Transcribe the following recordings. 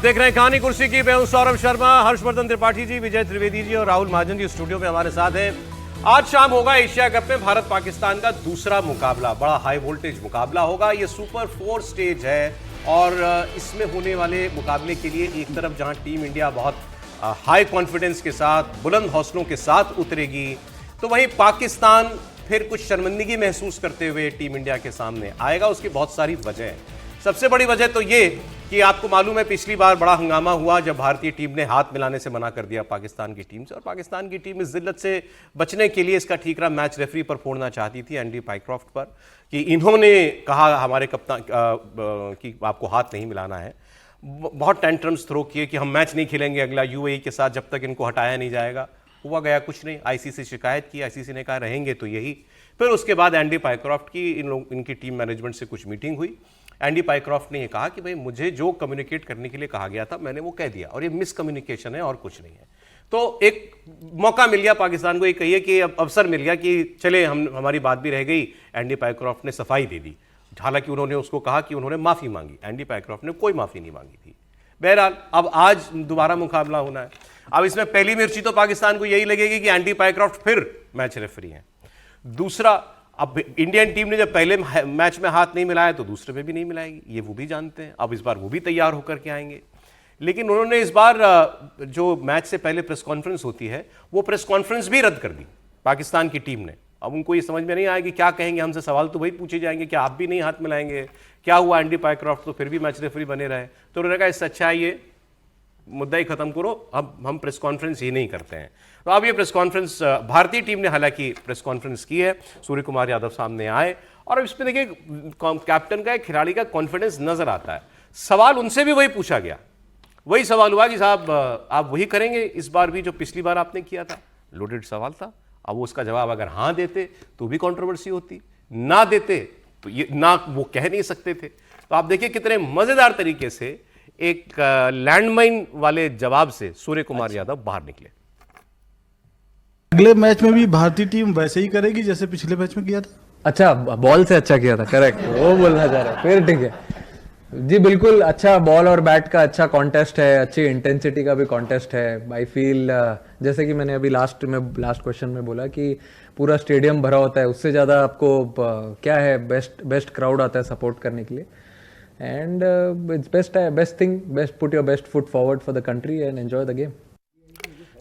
देख रहे हैं कहानी कुर्सी की। मैं हूं सौरभ शर्मा, हर्षवर्धन त्रिपाठी जी, विजय त्रिवेदी जी और राहुल महाजन जी स्टूडियो में हमारे साथ हैं। आज शाम होगा एशिया कप में भारत पाकिस्तान का दूसरा मुकाबला। बड़ा हाई वोल्टेज मुकाबला होगा। ये सुपर 4 स्टेज है और इसमें होने वाले मुकाबले के लिए एक तरफ जहां टीम इंडिया बहुत हाई कॉन्फिडेंस के साथ, बुलंद हौसलों के साथ उतरेगी, तो वहीं पाकिस्तान फिर कुछ शर्मिंदगी महसूस करते हुए टीम इंडिया के सामने आएगा। उसकी बहुत सारी वजह है। सबसे बड़ी वजह तो ये कि आपको मालूम है पिछली बार बड़ा हंगामा हुआ जब भारतीय टीम ने हाथ मिलाने से मना कर दिया पाकिस्तान की टीम से, और पाकिस्तान की टीम इस जिल्लत से बचने के लिए इसका ठीकरा मैच रेफरी पर फोड़ना चाहती थी, एंडी पाइक्रॉफ्ट पर, कि इन्होंने कहा हमारे कप्तान कि आपको हाथ नहीं मिलाना है। बहुत टेंट्रम्स थ्रो किए कि हम मैच नहीं खेलेंगे अगला यूएई के साथ जब तक इनको हटाया नहीं जाएगा। हुआ गया कुछ नहीं। आईसीसी शिकायत की, आईसीसी ने कहा रहेंगे तो यही। फिर उसके बाद एंडी पाइक्रॉफ्ट की इनकी टीम मैनेजमेंट से कुछ मीटिंग हुई। एंडी पाइक्रॉफ्ट ने यह कहा कि भाई मुझे जो कम्युनिकेट करने के लिए कहा गया था मैंने वो कह दिया, और ये मिसकम्युनिकेशन है और कुछ नहीं है। तो एक मौका मिल गया पाकिस्तान को, ये कहिए कि अब अवसर मिल गया कि चले हमारी बात भी रह गई। एंडी पाइक्रॉफ्ट ने सफाई दे दी। हालांकि उन्होंने उसको कहा कि उन्होंने माफी मांगी, एंडी पाइक्रॉफ्ट ने कोई माफी नहीं मांगी थी। बहरहाल अब आज दोबारा मुकाबला होना है। अब इसमें पहली मिर्ची तो पाकिस्तान को यही लगेगी कि एंडी पाइक्रॉफ्ट फिर मैच रेफरी हैं। दूसरा, अब इंडियन टीम ने जब पहले मैच में हाथ नहीं मिलाया तो दूसरे में भी नहीं मिलाएगी, ये वो भी जानते हैं। अब इस बार वो भी तैयार होकर के आएंगे। लेकिन उन्होंने इस बार जो मैच से पहले प्रेस कॉन्फ्रेंस होती है वो प्रेस कॉन्फ्रेंस भी रद्द कर दी पाकिस्तान की टीम ने। अब उनको ये समझ में नहीं आएगी क्या कहेंगे, हमसे सवाल तो वही पूछे जाएंगे कि आप भी नहीं हाथ मिलाएंगे, क्या हुआ एंडी पाइक्रॉफ्ट तो फिर भी मैच रेफरी बने रहे। तो उन्होंने कहा इससे अच्छा है ये मुद्दा ही खत्म करो, अब हम प्रेस कॉन्फ्रेंस ही नहीं करते हैं। तो अब ये प्रेस कॉन्फ्रेंस भारतीय टीम ने हालांकि प्रेस कॉन्फ्रेंस की है, सूर्य कुमार यादव सामने आए, और इसमें देखिए कैप्टन का, एक खिलाड़ी का कॉन्फिडेंस नजर आता है। सवाल उनसे भी वही पूछा गया, वही सवाल हुआ कि साहब आप वही करेंगे इस बार भी जो पिछली बार आपने किया था। लोडेड सवाल था। अब वो उसका जवाब अगर हाँ देते तो भी कंट्रोवर्सी होती, ना देते तो ये ना वो कह नहीं सकते थे। तो आप देखिए कितने मजेदार तरीके से एक लैंडमाइन वाले जवाब से सूर्य कुमार यादव बाहर निकले। अगले मैच में भी भारतीय टीम वैसे ही करेगी जैसे पिछले मैच में किया था। अच्छा, बॉल से अच्छा किया था, करेक्ट, वो बोलना चाह रहा है। फिर ठीक है जी, बिल्कुल अच्छा बॉल और बैट का अच्छा कॉन्टेस्ट है, अच्छी इंटेंसिटी का भी कॉन्टेस्ट है। आई फील जैसे कि मैंने अभी लास्ट क्वेश्चन में बोला कि पूरा स्टेडियम भरा होता है, उससे ज़्यादा आपको क्या है, बेस्ट क्राउड आता है सपोर्ट करने के लिए। And it's best thing, put your best foot forward for the country and enjoy the game.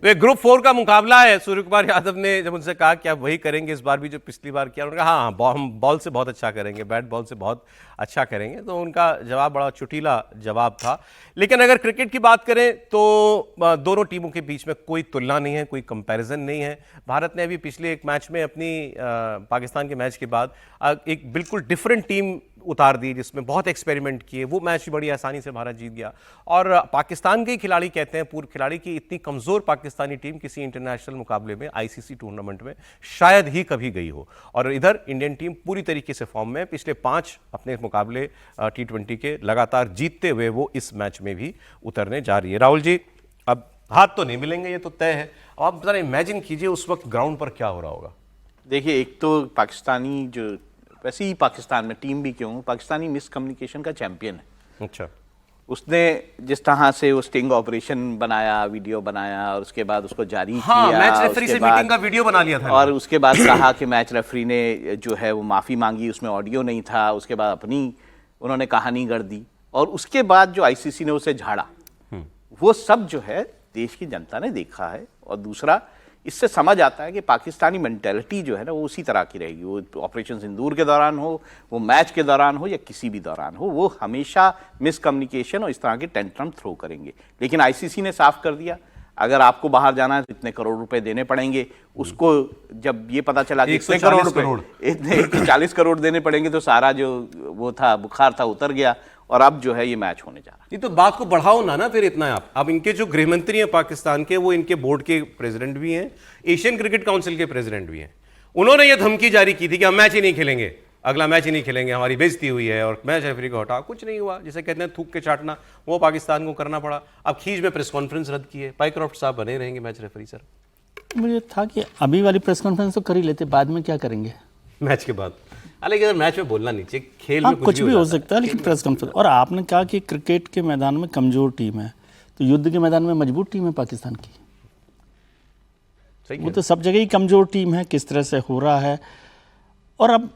Group 4 का मुकाबला है। सूर्य कुमार यादव ने जब उनसे कहा कि आप वही करेंगे इस बार भी जो पिछली बार किया, उन्होंने कहा हाँ हम बॉल से बहुत अच्छा करेंगे, बैट बॉल से बहुत अच्छा करेंगे। तो उनका जवाब बड़ा चुटीला जवाब था। लेकिन अगर क्रिकेट की बात करें तो दोनों टीमों के बीच में कोई तुलना नहीं है, कोई कंपैरिजन नहीं है। भारत ने अभी पिछले एक मैच में अपनी पाकिस्तान के मैच के बाद एक बिल्कुल डिफरेंट टीम उतार दी जिसमें बहुत एक्सपेरिमेंट किए। वो मैच बड़ी आसानी से भारत जीत गया। और पाकिस्तान के खिलाड़ी कहते हैं, पूर्व खिलाड़ी की इतनी कमजोर पाकिस्तानी टीम किसी इंटरनेशनल मुकाबले में, आईसीसी टूर्नामेंट में शायद ही कभी गई हो। और इधर इंडियन टीम पूरी तरीके से फॉर्म में, पिछले 5 अपने मुकाबले T20 के लगातार जीतते हुए वो इस मैच में भी उतरने जा रही है। राहुल जी, अब हाथ तो नहीं मिलेंगे, ये तो तय है। अब आप जरा इमेजिन कीजिए उस वक्त ग्राउंड पर क्या हो रहा होगा। देखिए, एक तो पाकिस्तानी जो, वैसे ही पाकिस्तान में टीम भी क्यों, पाकिस्तानी मिसकम्युनिकेशन का चैंपियन है। अच्छा, उसने जिस तरह से वो स्टिंग ऑपरेशन बनाया, वीडियो बनाया और उसके बाद उसको जारी हाँ, किया, मैच रेफरी से मीटिंग का वीडियो बना लिया था, और उसके बाद कहा कि मैच रेफरी ने जो है वो माफ़ी मांगी, उसमें ऑडियो नहीं था। उसके बाद अपनी उन्होंने कहानी गढ़ दी, और उसके बाद जो आईसीसी ने उसे झाड़ा, वो सब जो है देश की जनता ने देखा है। और दूसरा, इससे समझ आता है कि पाकिस्तानी मेंटेलिटी जो है ना वो उसी तरह की रहेगी। वो ऑपरेशन सिंदूर के दौरान हो, वो मैच के दौरान हो, या किसी भी दौरान हो, वो हमेशा मिसकम्युनिकेशन और इस तरह के टेंट्रम थ्रो करेंगे। लेकिन आईसीसी ने साफ कर दिया, अगर आपको बाहर जाना है तो इतने करोड़ रुपए देने पड़ेंगे। उसको जब ये पता चला कि इतने इतने 40 करोड़ देने पड़ेंगे, तो सारा जो वो था बुखार था उतर गया, और अब जो है ये मैच होने जा रहा है। ये तो बात को बढ़ाओ ना फिर इतना आप। अब इनके जो गृह मंत्री हैं पाकिस्तान के, वो इनके बोर्ड के प्रेसिडेंट भी हैं, एशियन क्रिकेट काउंसिल के प्रेसिडेंट भी हैं। उन्होंने ये धमकी जारी की थी कि हम मैच ही नहीं खेलेंगे, अगला मैच ही नहीं खेलेंगे, हमारी बेइज्जती हुई है और मैच रेफरी को हटाओ। कुछ नहीं हुआ, जिसे कहते हैं थूक के चाटना, वो पाकिस्तान को करना पड़ा। अब खींच में प्रेस कॉन्फ्रेंस रद्द की है। पाइक्रॉफ्ट साहब बने रहेंगे मैच रेफरी। सर, मुझे था कि अभी वाली प्रेस कॉन्फ्रेंस तो कर ही लेते, बाद में क्या करेंगे मैच के बाद। हालांकि मैच में बोलना नहीं चाहिए, खेल हाँ में कुछ भी हो जाता है। सकता है, लेकिन प्रेस कॉन्फ्रेंस। और आपने कहा कि क्रिकेट के मैदान में कमजोर टीम है, तो युद्ध के मैदान में मजबूत टीम है पाकिस्तान की। सही वो तो सब जगह ही कमजोर टीम है, किस तरह से हो रहा है। और अब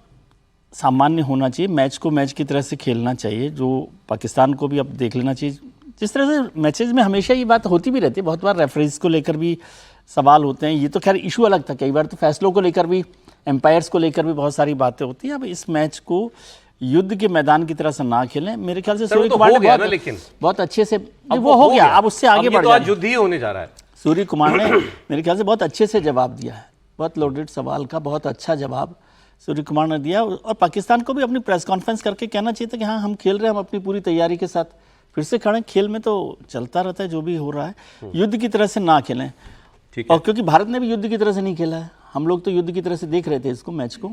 सामान्य होना चाहिए, मैच को मैच की तरह से खेलना चाहिए, जो पाकिस्तान को भी अब देख लेना चाहिए। जिस तरह से मैचेज में हमेशा ये बात होती भी रहती है, बहुत बार रेफरीज को लेकर भी सवाल होते हैं। ये तो खैर इशू अलग था, कई बार तो फैसलों को लेकर भी, एम्पायर्स को लेकर भी बहुत सारी बातें होती हैं। अब इस मैच को युद्ध के मैदान की तरह से ना खेलें, मेरे ख्याल से सर, वो सूर्य तो कुमार हो ने गया ना, लेकिन बहुत अच्छे से, अब वो हो गया, अब उससे आगे ये बढ़ तो आज जाए। युद्ध ही होने जा रहा है। सूर्य कुमार ने मेरे ख्याल से बहुत अच्छे से जवाब दिया है, बहुत लोडेड सवाल का बहुत अच्छा जवाब सूर्य कुमार ने दिया। और पाकिस्तान को भी अपनी प्रेस कॉन्फ्रेंस करके कहना चाहिए था कि हाँ हम खेल रहे हैं, हम अपनी पूरी तैयारी के साथ फिर से खड़े। खेल में तो चलता रहता है जो भी हो रहा है, युद्ध की तरह से ना खेलें। ठीक है। और क्योंकि भारत ने भी युद्ध की तरह से नहीं खेला है, हम लोग तो युद्ध की तरह से देख रहे थे इसको, मैच को।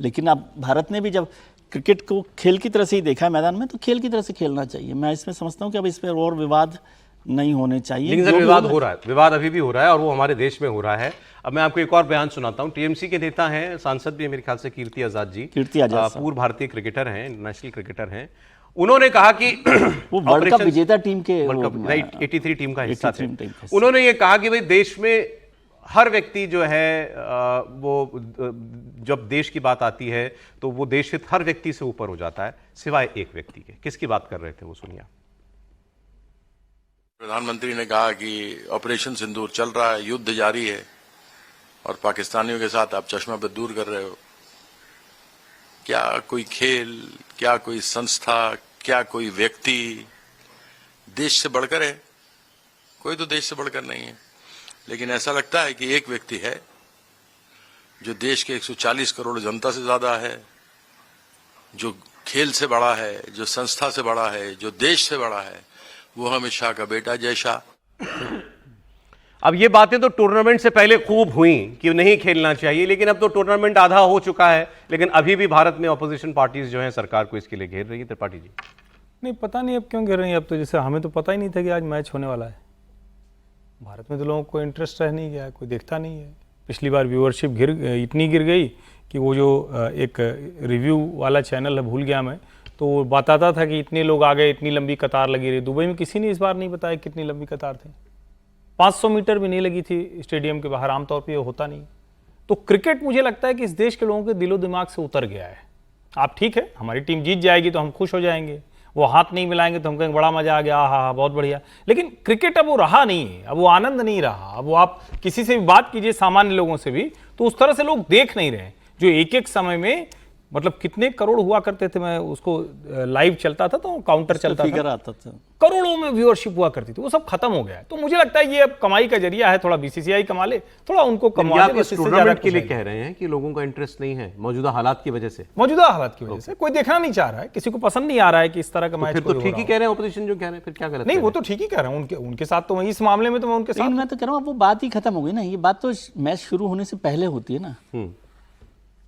लेकिन अब भारत ने भी जब क्रिकेट को खेल की तरह से ही देखा है मैदान में, तो खेल की तरह से खेलना चाहिए। मैं इसमें समझता हूँ कि अब इस पर और विवाद नहीं होने चाहिए। लेकिन जो सर भी विवाद होगा- हो रहा है, विवाद अभी भी हो रहा है, और वो हमारे देश में हो रहा है। अब मैं आपको एक और बयान सुनाता हूँ। टीएमसी के नेता हैं, सांसद भी हैं मेरे ख्याल से, कीर्ति आजाद जी। कीर्ति आजाद साहब। पूर्व भारतीय क्रिकेटर हैं, इंटरनेशनल क्रिकेटर हैं। उन्होंने कहा कि वो वर्ल्ड कप विजेता टीम के, वर्ल्ड कप राइट 83 टीम का हिस्सा थे। 83 टीम का हिस्सा। उन्होंने ये कहा कि भाई देश में हर व्यक्ति जो है वो जब देश की बात आती है तो वो देश हित हर व्यक्ति से ऊपर हो जाता है, सिवाय एक व्यक्ति के। किसकी बात कर रहे थे वो सुनिए। प्रधानमंत्री ने कहा कि ऑपरेशन सिंदूर चल रहा है, युद्ध जारी है, और पाकिस्तानियों के साथ आप चश्मा पे दूर कर रहे हो। क्या कोई खेल, क्या कोई संस्था, क्या कोई व्यक्ति देश से बढ़कर है? कोई तो देश से बढ़कर नहीं है। लेकिन ऐसा लगता है कि एक व्यक्ति है जो देश के 140 करोड़ जनता से ज्यादा है, जो खेल से बड़ा है, जो संस्था से बड़ा है, जो देश से बड़ा है, वो अमित शाह का बेटा जय शाह। अब ये बातें तो टूर्नामेंट से पहले खूब हुई कि नहीं खेलना चाहिए, लेकिन अब तो टूर्नामेंट आधा हो चुका है, लेकिन अभी भी भारत में ऑपोजिशन पार्टीज जो हैं सरकार को इसके लिए घेर रही है। त्रिपाठी जी, नहीं पता नहीं अब क्यों गिर रही है। अब तो जैसे हमें तो पता ही नहीं था कि आज मैच होने वाला है। भारत में तो लोगों को इंटरेस्ट रह नहीं गया, कोई देखता नहीं है। पिछली बार व्यूअरशिप इतनी गिर गई कि वो जो एक रिव्यू वाला चैनल है, भूल गया मैं, तो वो बताता था कि इतने लोग आ गए, इतनी लंबी कतार लगी रही। दुबई में किसी ने इस बार नहीं बताया कितनी लंबी कतार थी। 500 मीटर भी नहीं लगी थी स्टेडियम के बाहर, आमतौर पर ये होता नहीं। तो क्रिकेट मुझे लगता है कि इस देश के लोगों के दिलो दिमाग से उतर गया है। आप ठीक है, हमारी टीम जीत जाएगी तो हम खुश हो जाएंगे, वो हाथ नहीं मिलाएंगे तो हम कहेंगे बड़ा मजा आ गया, हाँ बहुत बढ़िया। लेकिन क्रिकेट अब वो रहा नहीं है, अब वो आनंद नहीं रहा। अब वो आप किसी से भी बात कीजिए, सामान्य लोगों से भी, तो उस तरह से लोग देख नहीं रहे। जो एक एक समय में मतलब कितने करोड़ हुआ करते थे, मैं उसको लाइव चलता था तो काउंटर चलता फिगर था, आता था, करोड़ों में व्यूअरशिप हुआ करती थी, वो सब खत्म हो गया है। तो मुझे लगता है ये अब कमाई का जरिया है, थोड़ा बीसीसीआई कमा ले, थोड़ा उनको कमा दे, बस इससे ज्यादा टूर्नामेंट के कुछ लिए नहीं। कह रहे हैं कि लोगों का इंटरेस्ट नहीं है मौजूदा हालात की वजह से। मौजूदा हालात की वजह से कोई देखना नहीं चाह रहा है, किसी को पसंद नहीं आ रहा है कि इस तरह का मैच फिर कोई तो हो ठीक रहा ही हो। कह रहे हैं ऑपोजिशन जो कह रहे हैं, फिर क्या गलत नहीं कह वो रहे तो ठीक ही कह रहे हैं, उनके साथ तो मैं इस मामले में तो मैं उनके लेकिन साथ। मैं तो कह रहा हूँ अब वो बात ही खत्म हो गई ना। ये बात तो मैच शुरू होने से पहले होती है ना,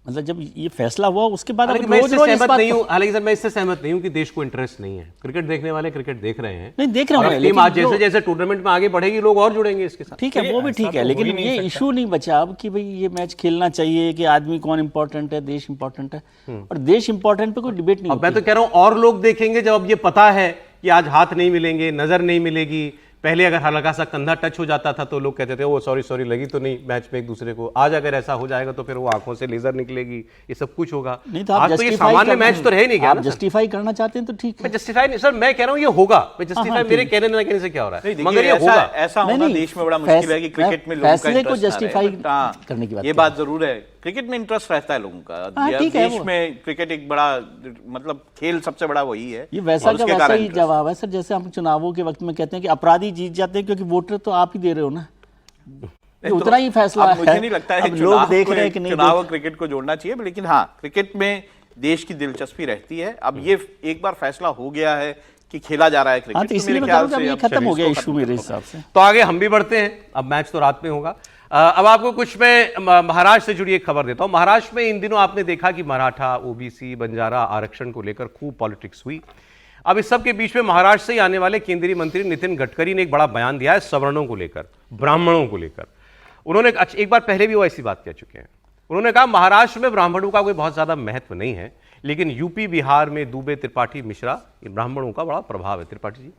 मतलब जब ये फैसला हुआ उसके बाद हालांकि अब मैं रोज इससे रोज इस सहमत बात नहीं पर- हूं, हालांकि सर मैं इससे सहमत नहीं हूं कि देश को इंटरेस्ट नहीं है। क्रिकेट देखने वाले क्रिकेट देख रहे हैं, नहीं देख रहे और होंगे, टीम लेकिन आज जैसे जो- जैसे टूर्नामेंट में आगे बढ़ेगी लोग और जुड़ेंगे इसके साथ। ठीक है, वो भी ऐसा ठीक तो है, हो लेकिन ही नहीं ये सकता। इशू नहीं बचा अब कि भाई ये मैच खेलना चाहिए कि आदमी कौन इंपॉर्टेंट है, देश इंपॉर्टेंट है। और देश इंपॉर्टेंट पे कोई डिबेट नहीं अब मैं होती। तो कह रहा हूं और लोग देखेंगे जब अब ये पता है कि आज हाथ नहीं मिलेंगे, नजर नहीं मिलेगी। पहले अगर हल्का सा कंधा टच हो जाता था तो लोग कहते थे वो सॉरी लगी तो नहीं मैच में एक दूसरे को। आज अगर ऐसा हो जाएगा तो फिर वो आंखों से लेजर निकलेगी, ये सब कुछ होगा। नहीं तो आप आज तो ये justify सामान्य करना- मैच तो रह नहीं गया आप ना सर। जस्टिफाई करना चाहते हैं तो ठीक मैं है। जस्टिफाई नहीं सर, मैं कह रहा हूं ये होगा। मैं जस्टिफाई हाँ, मेरे ठीक। कहने ना कहने से क्या हो रहा है, नहीं, मगर ये देखिए, होगा। ऐसा होना नहीं, देश में बड़ा मुश्किल है कि क्रिकेट में लोगों का फैसले को इंटरेस्ट ना रहे। justify बट हाँ, करने की बात ये कर बात जरूर है, क्रिकेट में इंटरेस्ट रहता है लोगों का। हाँ, ठीक है देश वो। में क्रिकेट एक बड़ा मतलब खेल सबसे बड़ा वही है, ये वैसा और का उसके वैसा कारण ही interest। जवाब है सर, जैसे हम चुनावों के वक्त में कहते हैं कि अपराधी जीत जाते हैं क्योंकि वोटर तो आप ही दे रहे हो ना। ये उतना ही फैसला अब है। मुझे नहीं लगता है अब लोग देख रहे हैं कि नहीं चुनाव देख- और क्रिकेट को जोड़ना चाहिए, लेकिन हाँ क्रिकेट में देश की दिलचस्पी रहती है। अब ये एक बार फैसला हो गया है कि खेला जा रहा है क्रिकेट, हाँ, तो तो इसलिए मेरे मैं कह रहा ख्याल हूं कि अब से ये अब खत्म हो इसको गया खत्म इशू मेरे करो। हिसाब से। तो आगे हम भी बढ़ते हैं, अब मैच तो रात में होगा। अब आपको कुछ मैं महाराष्ट्र से जुड़ी एक खबर देता हूं। महाराष्ट्र में इन दिनों आपने देखा कि मराठा, ओबीसी, बंजारा आरक्षण को लेकर खूब पॉलिटिक्स हुई। अब इस सब के बीच में महाराष्ट्र से ही आने वाले केंद्रीय मंत्री नितिन गडकरी ने एक बड़ा बयान दिया है सवर्णों को लेकर, ब्राह्मणों को लेकर। उन्होंने एक बार पहले भी वो ऐसी बात कह चुके हैं। उन्होंने कहा महाराष्ट्र में ब्राह्मणों का कोई बहुत ज्यादा महत्व नहीं है, लेकिन यूपी बिहार में दुबे, त्रिपाठी, मिश्रा, ये ब्राह्मणों का बड़ा प्रभाव है। त्रिपाठी जी,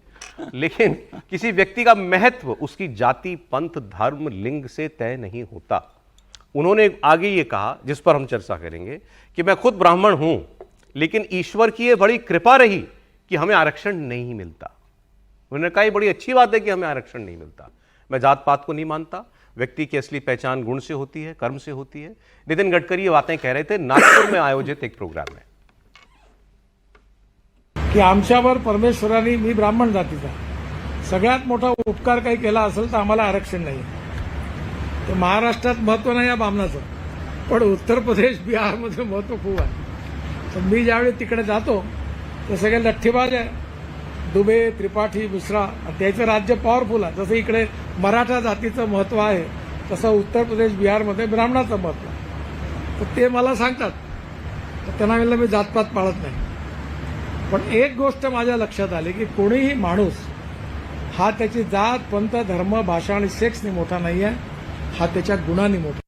लेकिन किसी व्यक्ति का महत्व उसकी जाति, पंथ, धर्म, लिंग से तय नहीं होता। उन्होंने आगे ये कहा, जिस पर हम चर्चा करेंगे, कि मैं खुद ब्राह्मण हूं, लेकिन ईश्वर की ये बड़ी कृपा रही कि हमें आरक्षण नहीं मिलता। उन्होंने कहा ये बड़ी अच्छी बात है कि हमें आरक्षण नहीं मिलता। मैं जात पात को नहीं मानता, व्यक्ति की असली पहचान गुण से होती है, कर्म से होती है। नितिन गडकरी ये बातें कह रहे थे नागपुर में आयोजित एक प्रोग्राम में की आमच्यावर परमेश्वराने, मी ब्राह्मण जातीचा, सगळ्यात मोठा उपकार काही केला असेल तर आम्हाला आरक्षण नाही। तर महाराष्ट्रात महत्व नाही या बामणाचं, पण उत्तर प्रदेश, बिहारमध्ये महत्व खूप आहे। तर मी ज्यावेळी तिकडे जातो तर सगळे लठ्ठीबाज आहे, दुबे, त्रिपाठी, मिश्रा, त्याचं राज्य पॉवरफुल आहे। जसं इकडे मराठा जातीचं महत्व आहे, तसं उत्तर प्रदेश, बिहारमध्ये ब्राह्मणाचं महत्व आहे। तर ते मला सांगतात, तर त्यांना म्हणलं मी जातपात पाळत नाही। पण एक गोष्ट माझ्या लक्षात आली की कोणीही माणूस हा त्याची जात, पंथ, धर्म, भाषा आणि सेक्सने मोठा नाही आहे, हा त्याच्या गुणांनी मोठा।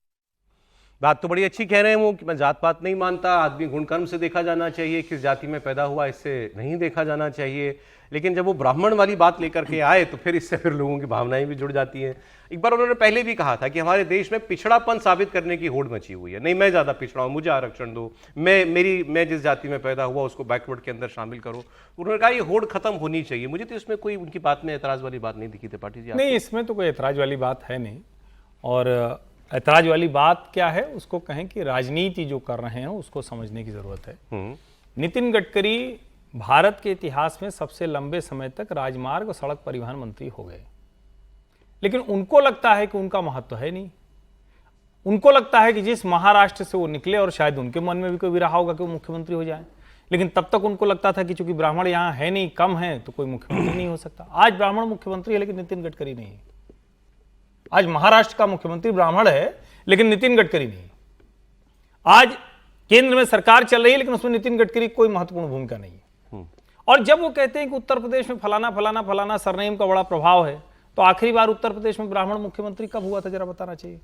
बात तो बड़ी अच्छी कह रहे हैं वो कि मैं जात पात नहीं मानता, आदमी गुण कर्म से देखा जाना चाहिए, किस जाति में पैदा हुआ इससे नहीं देखा जाना चाहिए। लेकिन जब वो ब्राह्मण वाली बात लेकर के आए तो फिर इससे फिर लोगों की भावनाएं भी जुड़ जाती हैं। एक बार उन्होंने पहले भी कहा था कि हमारे देश में पिछड़ापन साबित करने की होड़ मची हुई है, नहीं मैं ज्यादा पिछड़ा हूं, मुझे आरक्षण दो, मैं जिस जाति में पैदा हुआ उसको बैकवर्ड के अंदर शामिल करो। उन्होंने कहा ये होड़ खत्म होनी चाहिए। मुझे तो इसमें कोई उनकी बात में ऐतराज वाली बात नहीं दिखी त्रिपाठी जी। नहीं, इसमें तो कोई ऐतराज वाली बात है नहीं। और ऐतराज वाली बात क्या है, उसको कहें कि राजनीति जो कर रहे हैं उसको समझने की जरूरत है। नितिन गडकरी भारत के इतिहास में सबसे लंबे समय तक राजमार्ग और सड़क परिवहन मंत्री हो गए, लेकिन उनको लगता है कि उनका महत्व है नहीं। उनको लगता है कि जिस महाराष्ट्र से वो निकले, और शायद उनके मन में भी कोई रहा होगा कि वो मुख्यमंत्री हो जाए, लेकिन तब तक उनको लगता था कि चूंकि ब्राह्मण यहाँ है नहीं, कम है, तो कोई मुख्यमंत्री नहीं हो सकता। आज ब्राह्मण मुख्यमंत्री है, लेकिन नितिन गडकरी नहीं है। आज महाराष्ट्र का मुख्यमंत्री ब्राह्मण है, लेकिन नितिन गडकरी नहीं। आज केंद्र में सरकार चल रही है, लेकिन उसमें नितिन गडकरी की कोई महत्वपूर्ण भूमिका नहीं है। और जब वो कहते हैं कि उत्तर प्रदेश में फलाना फलाना फलाना सरनेम का बड़ा प्रभाव है, तो आखिरी बार उत्तर प्रदेश में ब्राह्मण मुख्यमंत्री कब हुआ था, जरा बताना चाहिए।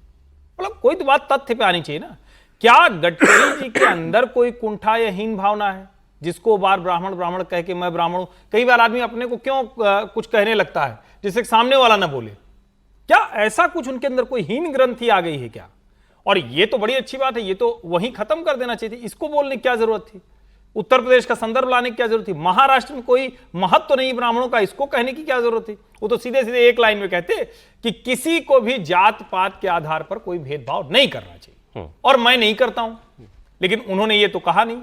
मतलब कोई तो बात तथ्य पे आनी चाहिए ना। क्या गडकरी जी के अंदर कोई कुंठा या हीन भावना है, जिसको बार ब्राह्मण ब्राह्मण कह के मैं ब्राह्मण हूं? कई बार आदमी अपने को क्यों कुछ कहने लगता है जिससे सामने वाला ना बोले? क्या ऐसा कुछ उनके अंदर कोई हीन ग्रंथि आ गई है क्या? और ये तो बड़ी अच्छी बात है, ये तो वहीं खत्म कर देना चाहिए थी। इसको बोलने की क्या जरूरत थी? उत्तर प्रदेश का संदर्भ लाने की क्या जरूरत थी? महाराष्ट्र में कोई महत्व नहीं ब्राह्मणों का, इसको कहने की क्या जरूरत थी? वो तो सीधे सीधे एक लाइन में कहते कि किसी को भी जात पात के आधार पर कोई भेदभाव नहीं करना चाहिए, और मैं नहीं करता हूं। लेकिन उन्होंने ये तो कहा नहीं।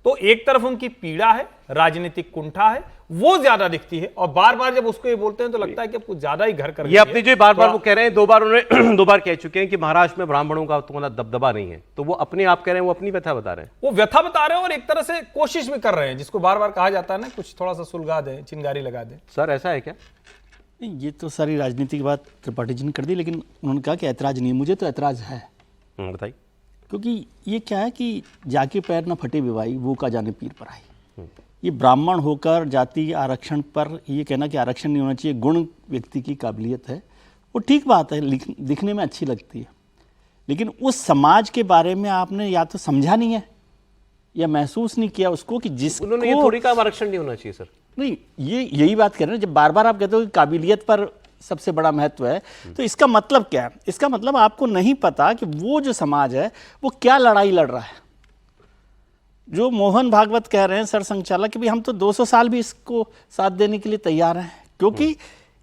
तो एक तरफ उनकी पीड़ा है, राजनीतिक कुंठा है, वो ज्यादा दिखती है। और बार बार जब उसको ये बोलते हैं तो लगता है कि अब कुछ ज्यादा ही घर कर ये अपनी जो बार बार वो कह रहे हैं, 2 बार उन्होंने 2 बार कह चुके हैं कि महाराष्ट्र में ब्राह्मणों का तुम्हारा दबदबा नहीं है, तो वो अपने आप कह रहे हैं, वो अपनी व्यथा बता रहे हैं। वो व्यथा बता रहे हैं और एक तरह से कोशिश भी कर रहे हैं, जिसको बार बार कहा जाता है ना, कुछ थोड़ा सा सुलगा दें, चिंगारी लगा दें। सर ऐसा है क्या? नहीं, ये तो सारी राजनीति की बात त्रिपाठी जी ने कर दी, लेकिन उन्होंने कहा कि ऐतराज नहीं। मुझे तो ऐतराज है। बताइए। क्योंकि ये क्या है कि जाके पैर न फटे विवाही, वो का जाने पीर पर आई। ये ब्राह्मण होकर जाति आरक्षण पर ये कहना कि आरक्षण नहीं होना चाहिए, गुण व्यक्ति की काबिलियत है, वो ठीक बात है, दिखने में अच्छी लगती है। लेकिन उस समाज के बारे में आपने या तो समझा नहीं है या महसूस नहीं किया उसको कि जिसको उन्होंने ये थोड़ी का आरक्षण नहीं होना चाहिए सर। नहीं, ये यही बात कर रहे हैं। जब बार बार आप कहते हो कि काबिलियत पर सबसे बड़ा महत्व है, तो इसका मतलब क्या है? इसका मतलब आपको नहीं पता कि वो जो समाज है वो क्या लड़ाई लड़ रहा है। जो मोहन भागवत कह रहे हैं सर संचालक कि भाई हम तो 200 साल भी इसको साथ देने के लिए तैयार हैं, क्योंकि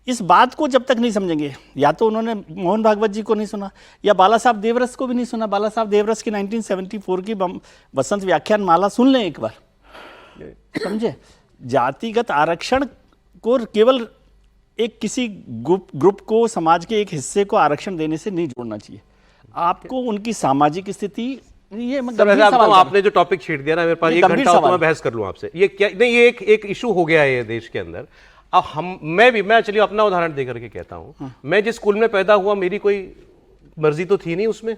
इस बात को जब तक नहीं समझेंगे, या तो उन्होंने मोहन भागवत जी को नहीं सुना या बाला साहब देवरस को भी नहीं सुना। बाला साहब देवरस की 1974 की बसंत व्याख्यान माला सुन लें एक बार, समझे? जातिगत आरक्षण को केवल एक किसी ग्रुप को, समाज के एक हिस्से को आरक्षण देने से नहीं जोड़ना चाहिए। आपको उनकी सामाजिक स्थिति, ये आपने जो टॉपिक छेड़ दिया ना, मेरे पास 1 घंटा तो मैं बहस कर लूं आपसे। ये क्या नहीं, ये एक इशू हो गया है ये देश के अंदर। अब मैं चलिए अपना उदाहरण देकर के कहता हूं। मैं जिस स्कूल में पैदा हुआ, मेरी कोई मर्जी तो थी नहीं उसमें।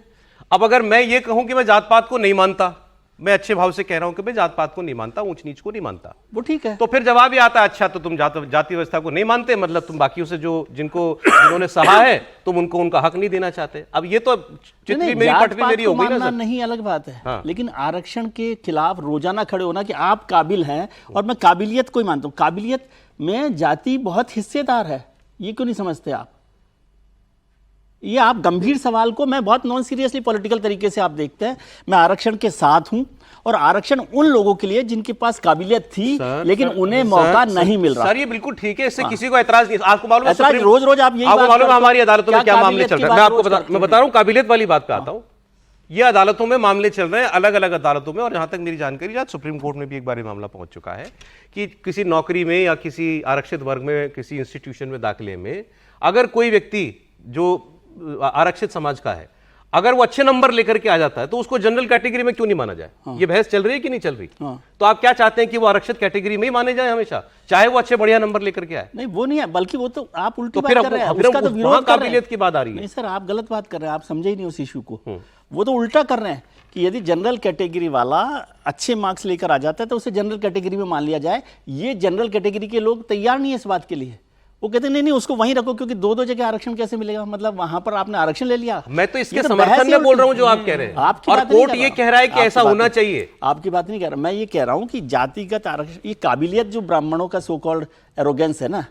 अब अगर मैं ये कहूं कि मैं जात पात को नहीं मानता, मैं अच्छे भाव से कह रहा हूं कि मैं जात पात को नहीं मानता, ऊंच नीच को नहीं मानता, वो ठीक है। तो फिर जवाब ही आता है, अच्छा तो तुम जाति व्यवस्था को नहीं मानते, मतलब तुम बाकियों से जिन्होंने सहा है तुम उनको उनका हक नहीं देना चाहते। अब ये तो चितवी मेरी पटवी मेरी हो गई ना सर। नहीं, अलग बात है। हाँ। लेकिन आरक्षण के खिलाफ रोजाना खड़े होना कि आप काबिल हैं, और मैं काबिलियत को ही मानता हूं, काबिलियत में जाति बहुत हिस्सेदार है, ये क्यों नहीं समझते आप? ये आप गंभीर सवाल को मैं बहुत नॉन सीरियसली पॉलिटिकल तरीके से आप देखते हैं। मैं आरक्षण के साथ हूं, और आरक्षण उन लोगों के लिए जिनके पास काबिलियत थी लेकिन उन्हें मौका नहीं मिल रहा। सर ये बिल्कुल ठीक है, इससे किसी को एतराज नहीं। आपको मालूम है रोज रोज आप यही आपको बात मालूम है हमारी अदालतों में क्या क्या मामले चल रहे हैं? मैं बता रहा हूँ, काबिलियत वाली बात पे आता हूँ। ये अदालतों में मामले चल रहे हैं, अलग अलग अदालतों में, और जहां तक मेरी जानकारी आज सुप्रीम कोर्ट में भी एक बार मामला पहुंच चुका है कि किसी नौकरी में या किसी आरक्षित वर्ग में किसी इंस्टीट्यूशन में दाखिले में अगर कोई व्यक्ति जो आरक्षित समाज का है, अगर वो अच्छे नंबर लेकर के आ जाता है तो उसको जनरल कैटेगरी में क्यों नहीं माना जाए? ये बहस चल रही है कि नहीं चल रही? तो आप क्या चाहते हैं कि वो आरक्षित कैटेगरी में ही माने जाए हमेशा, चाहे वो अच्छे बढ़िया नंबर लेकर के आए? नहीं, वो नहीं है, बल्कि वो तो आप उल्टी तो बात फिर कर रहे हैं, फिर उसका तो विरोध कर रहे हैं। काबिलियत की बात आ रही है। नहीं सर, आप गलत बात कर रहे हैं, आप समझे ही नहीं उस इशू को। वो तो उल्टा कर रहे हैं कि यदि जनरल कैटेगरी वाला अच्छे मार्क्स लेकर आ जाता है तो उसे जनरल कैटेगरी में मान लिया जाए। ये जनरल कैटेगरी के लोग तैयार नहीं है इस बात के लिए। वो कहते नहीं उसको वहीं रखो, क्योंकि दो जगह आरक्षण कैसे मिलेगा? मतलब वहां पर आपने आरक्षण ले लिया। मैं तो इसके समर्थन में बोल रहा हूं जो आप कह रहे हैं, और कोर्ट ये कह रहा है कि ऐसा होना चाहिए। आपकी बात नहीं कह रहा, मैं ये कह रहा हूं कि जातिगत आरक्षण, ये काबिलियत जो ब्राह्मणों का सो कॉल्ड एरोगेंस है ना,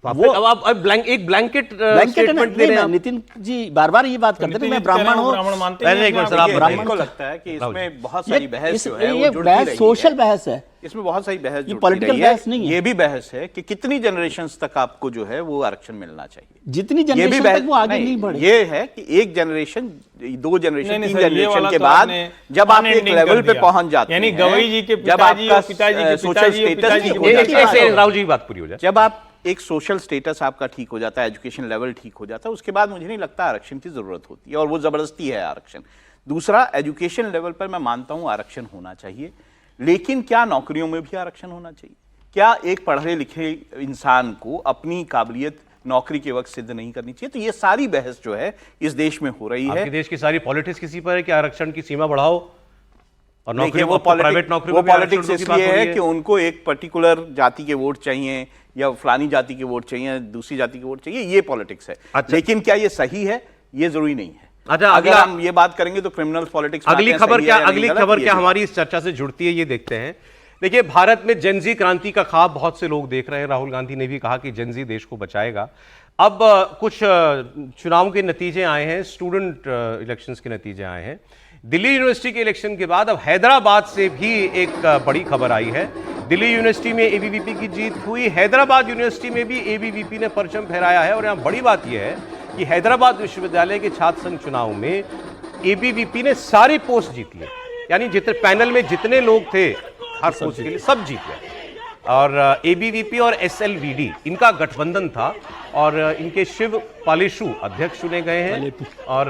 वो अब आप एक ब्लैंकेट स्टेटमेंट दे रहे हैं। नितिन जी बार बार ये बात करते हैं, मैं ब्राह्मण हूं। एक मिनट सर, आप मेरे को लगता है कि इसमें बहुत सारी बहस जो है वो जुड़ती रही है। सोशल बहस है, इसमें बहुत सारी बहस जुड़ती पॉलिटिकल रही है। बहस नहीं है। ये भी बहस है कि कितनी जनरेशंस तक आपको जो है वो आरक्षण मिलना चाहिए। जितनी जनरेशन तक वो आगे नहीं बढ़े। ये है कि एक जनरेशन, दो जनरेशन, नहीं, तीन सर, ये जनरेशन वाला के तो बाद आपने जब आप एक unending लेवल कर पे दिया। पहुंच जाते हैं, यानी गवई जी के जब पिताजी आपका और पिताजी के सोशल पिताजी और स्टेटस पिताजी ठीक के हो जाता है, राहुल जी की बात पूरी हो जाए। जब आप एक सोशल स्टेटस आपका ठीक हो जाता है, एजुकेशन लेवल ठीक हो जाता है, उसके बाद मुझे नहीं लगता आरक्षण की जरूरत होती है, और वो जबरदस्ती है आरक्षण। दूसरा, एजुकेशन लेवल पर मैं मानता हूं आरक्षण होना चाहिए, लेकिन क्या नौकरियों में भी आरक्षण होना चाहिए? क्या एक पढ़े लिखे इंसान को अपनी काबिलियत नौकरी के वक्त सिद्ध नहीं करनी चाहिए? तो ये सारी बहस जो है इस देश में हो रही है। आपके देश की सारी पॉलिटिक्स किसी पर है कि आरक्षण की सीमा बढ़ाओ और देखिए, वो प्राइवेट नौकरी वो पॉलिटिक्स इसलिए है कि उनको एक पर्टिकुलर जाति के वोट चाहिए, या फलानी जाति के वोट चाहिए, दूसरी जाति के वोट चाहिए, ये पॉलिटिक्स है। अच्छा। लेकिन क्या ये सही है? ये जरूरी नहीं है। अच्छा, अगर हम ये बात करेंगे तो क्रिमिनल पॉलिटिक्स। अगली खबर क्या हमारी इस चर्चा से जुड़ती है, ये देखते हैं। देखिए, भारत में जेनजी क्रांति का ख्वाब बहुत से लोग देख रहे हैं। राहुल गांधी ने भी कहा कि जेनजी देश को बचाएगा। अब कुछ चुनाव के नतीजे आए हैं, स्टूडेंट इलेक्शंस के नतीजे आए हैं। दिल्ली यूनिवर्सिटी के इलेक्शन के बाद अब हैदराबाद से भी एक बड़ी खबर आई है। दिल्ली यूनिवर्सिटी में एबीवीपी की जीत हुई, हैदराबाद यूनिवर्सिटी में भी एबीवीपी ने परचम फहराया है। और यहां बड़ी बात यह है कि हैदराबाद विश्वविद्यालय के छात्र संघ चुनाव में एबीवीपी ने सारी पोस्ट जीत ली, यानी जितने पैनल में जितने लोग थे हर पोस्ट के लिए सब जीत गए। और एबीवीपी और एसएलवीडी इनका गठबंधन था, और इनके शिव पालेशु अध्यक्ष चुने गए हैं, और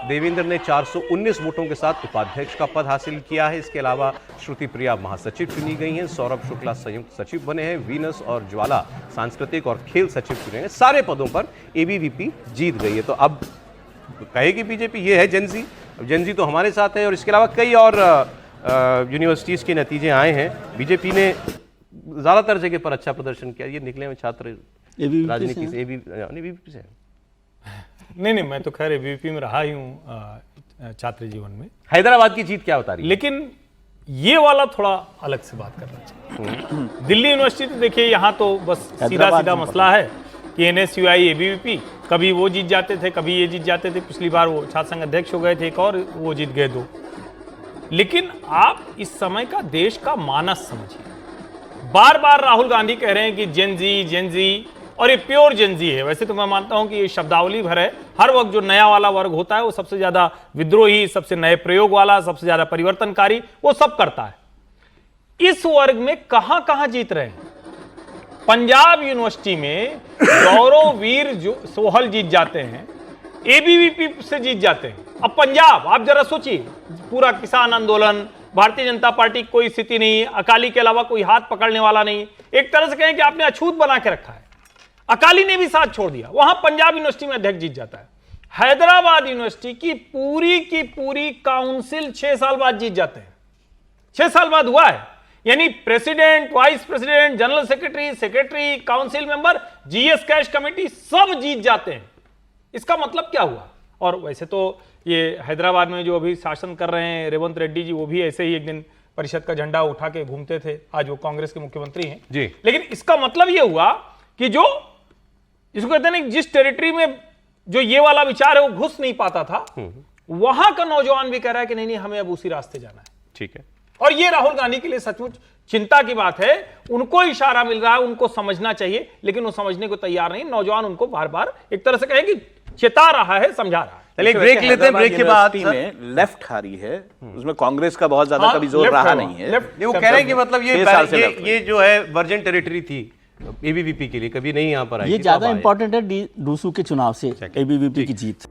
देवेंद्र ने 419 वोटों के साथ उपाध्यक्ष का पद हासिल किया है। इसके अलावा श्रुति प्रिया महासचिव चुनी गई हैं, सौरभ शुक्ला संयुक्त सचिव बने हैं, वीनस और ज्वाला सांस्कृतिक और खेल सचिव चुने हैं। सारे पदों पर एबीवीपी जीत गई है। तो अब कहेगी बीजेपी ये है जेनजी, जेनजी तो हमारे साथ है। और इसके अलावा कई और यूनिवर्सिटीज के नतीजे आए हैं। बीजेपी ने ज्यादातर जगह पर अच्छा प्रदर्शन किया। ये निकले हुए छात्र राजनीति से, एबीवीपी से। नहीं, मैं तो खैर एबीवीपी में रहा ही हूँ छात्र जीवन में। हैदराबाद की जीत क्या बता रही है? लेकिन ये वाला थोड़ा अलग से बात करना चाहिए। दिल्ली यूनिवर्सिटी तो देखिए, यहाँ तो बस सीधा मसला है कि एनएसयूआई एबीवीपी, कभी वो जीत जाते थे, कभी ये जीत जाते थे। पिछली बार वो छात्र संघ अध्यक्ष हो गए थे एक, और वो जीत गए 2। लेकिन आप इस समय का देश का मानस समझिए। बार बार राहुल गांधी कह रहे हैं कि जेनजी, और ये प्योर जेनजी है। वैसे तो मैं मानता हूं कि ये शब्दावली भर है। हर वक्त जो नया वाला वर्ग होता है वो सबसे ज्यादा विद्रोही, सबसे नए प्रयोग वाला, सबसे ज्यादा परिवर्तनकारी, वो सब करता है। इस वर्ग में कहां कहां जीत रहे हैं? पंजाब यूनिवर्सिटी में गौरववीर जो सोहल जीत जाते हैं, एबीवीपी से जीत जाते हैं। अब पंजाब, आप जरा सोचिए, पूरा किसान आंदोलन, भारतीय जनता पार्टी की कोई स्थिति नहीं, अकाली के अलावा कोई हाथ पकड़ने वाला नहीं। एक तरह से कहें कि आपने अछूत बना के रखा है। अकाली ने भी साथ छोड़ दिया, वहां पंजाब यूनिवर्सिटी में अध्यक्ष जीत जाता है। हैदराबाद यूनिवर्सिटी की पूरी काउंसिल 6 साल बाद जीत जाते हैं। 6 साल बाद हुआ है। यानी president, vice president, general secretary, secretary, council member, GS cash committee सब जीत जाते हैं। इसका मतलब क्या हुआ? और वैसे तो ये हैदराबाद में जो अभी शासन कर रहे हैं रेवंत रेड्डी जी, वो भी ऐसे ही एक दिन परिषद का झंडा उठा के घूमते थे। आज वो कांग्रेस के मुख्यमंत्री हैं जी। लेकिन इसका मतलब ये हुआ कि जो इसको कहते हैं जिस टेरिटरी में जो ये वाला विचार है वो घुस नहीं पाता था, वहां का नौजवान भी कह रहा है कि नहीं नहीं हमें अब उसी रास्ते जाना है। ठीक है। और ये राहुल गांधी के लिए सचमुच चिंता की बात है। उनको इशारा मिल रहा है, उनको समझना चाहिए, लेकिन वो समझने को तैयार नहीं। नौजवान उनको बार बार एक तरह से कहे कि चेता रहा है, समझा रहा है। चलिए ब्रेक लेते हैं, ब्रेक के बाद में लेफ्ट हारी है, उसमें कांग्रेस का बहुत ज्यादा कभी जोर रहा नहीं है। वो कह रहे हैं कि मतलब 6 साल से ये जो है वर्जिन टेरिटरी थी एबीवीपी के लिए, कभी नहीं यहां पर आई। ये ज्यादा इंपॉर्टेंट है डूसू के चुनाव से एबीवीपी की जीत।